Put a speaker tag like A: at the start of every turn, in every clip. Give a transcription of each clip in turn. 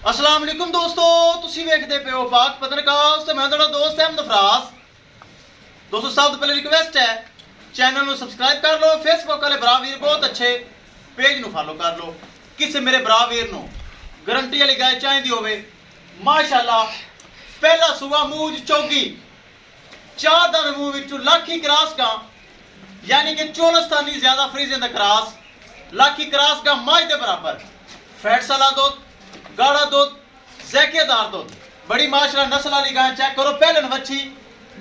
A: अस्सलाम वालेकुम दोस्तों, तुसी वेखदे पे हो पाक पतनकास ते मैं तुहाडा दोस्त अहमद फराज। दोस्तों सब तो पहले रिक्वेस्ट है चैनल ਨੂੰ ਸਬਸਕ੍ਰਾਈਬ ਕਰ ਲਓ। ਫੇਸਬੁੱਕ ਵਾਲੇ ਭਰਾ ਵੀਰ ਬਹੁਤ ਅੱਛੇ ਪੇਜ ਨੂੰ ਫਾਲੋ ਕਰ ਲਓ। ਕਿਸੇ ਮੇਰੇ ਭਰਾ ਵੀਰ ਨੂੰ ਗਾਰੰਟੀ ਵਾਲੀ ਗਾय ਚਾਹੀਦੀ ਹੋਵੇ ਮਾਸ਼ਾਅੱਲਾ ਪਹਿਲਾ ਸੂਆ ਮੂੰਹ ਚੌਗੀ ਚਾਰ ਦਾ ਮੂੰਹ ਵਿੱਚੋਂ ਲੱਖੀ ਕਰਾਸ का यानी कि चोलस्तानी ज्यादा फ्रीजिंग दा क्रास लाखी क्रास का माज के बराबर फैट साला दूध गाढ़ा दूध जैकेदार दूध बड़ी माशाल्लाह नस्ल वाली गाय चेक करो। पहले वच्छी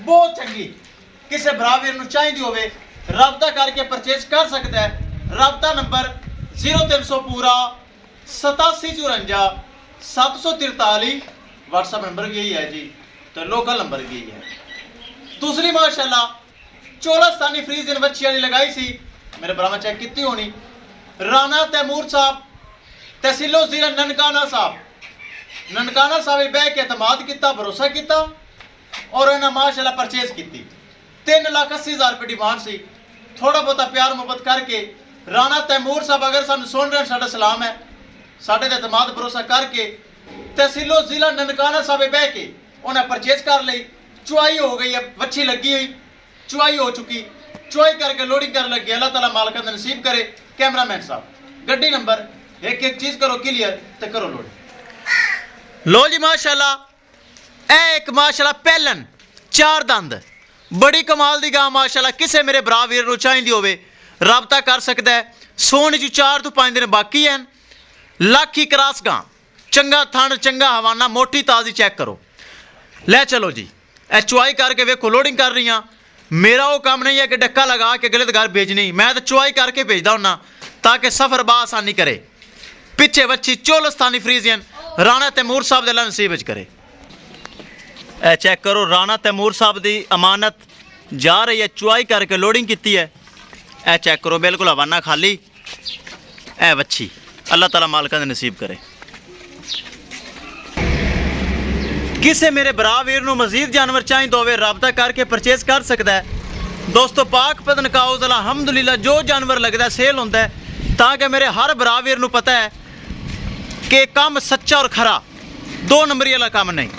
A: बहुत चंगी किसी भरावीर नूं चाहिदी होवे राबता करके परचेज कर सकता है। राबता नंबर 0300 पूरा 8754 743 व्हाट्सएप नंबर यही है जी, तो लोकल नंबर यही है। दूसरी माशाल्लाह चोलस्तानी फ्रीज इन बच्ची वाली लगाई सी मेरे भरा चेक की होनी। राणा तैमूर साहब तहसीलो जिला ननकाना साहब बह के एतमाद किया भरोसा किया और इन्हें माशाल्लाह परचेज की 3,80,000 रुपये डिमांड सी। थोड़ा बहुत प्यार मुहब्बत करके राणा तैमूर साहब अगर सानू सुन रहे साडा सलाम है, साडे ते एतमाद भरोसा करके तहसीलो जिला ननकाना साहब बह के उन्हें परचेज कर ली। चुआई हो गई है, वच्छी लगी हुई चुआई हो चुकी, चुआई करके लोडिंग कर लगी। अल्लाह ताला मालिक ने नसीब करे। कैमरामैन साहब गड्डी नंबर एक एक चीज करो क्लियर तो करो लोड। लो जी माशाल्लाह एक माशाल्लाह पहलन चार दंद बड़ी कमाल दी गां माशाल्लाह किसे मेरे भरा वीर नूं चाहिदी होवे राबता कर सकता है। सोने च 4 तो 5 दिन बाकी हैं। लाखी क्रास गां चंगा थण चंगा हवाना मोटी ताजी चेक करो। ले चलो जी ए चुआई करके वेखो लोडिंग कर रही हाँ। मेरा वो काम नहीं है कि डक्का लगा के गलत घर भेजनी, मैं तो चुआई करके भेजता हूँ ताकि सफ़र बासानी करे। पिछे बच्ची चोलस्तानी फ्रीजियन राणा तैमूर साहब दे अल्लाह नसीब करे। ए चेक करो राणा तैमूर साहब की अमानत जा रही है, चुआई करके लोडिंग की है। ए चेक करो बिल्कुल हवाना खाली ए बच्ची अल्लाह ताला मालिक ने नसीब करे। किसे मेरे भरा वीर नूं मजीद जानवर चाहिए होवे राबता करके परचेज कर सकता है। दोस्तों पाक पतनकाउस अलहमदुलिल्लाह जो जानवर लगता है सेल होता है ताकि मेरे हर भरा वीर नूं पता है कि काम सच्चा और खरा 2 नंबरी वाला काम नहीं।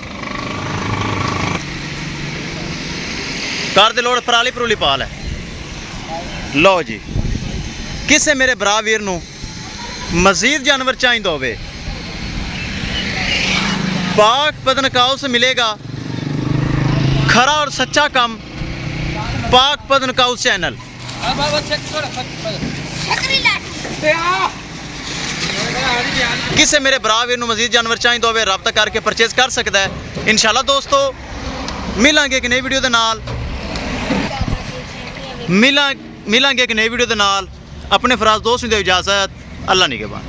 A: कर दे लोड़ पराली परूली पाल है। लो जी किसे मेरे भरा वीर नूं मजीद जानवर चाहिए होवे पाक पतनकाउस मिलेगा खरा और सच्चा काम पाक पतनकाउस चैनल। किसे मेरे भरा वीर नूं मजीद जानवर चाहिए होवे राबता करके परचेज कर सकता है। इंशाल्लाह दोस्तों मिलांगे एक नई वीडियो दे नाल मिलांगे एक नई वीडियो दे नाल। अपने फराज दोस्त नूं दे इजाजत। अल्लाह निगहबान।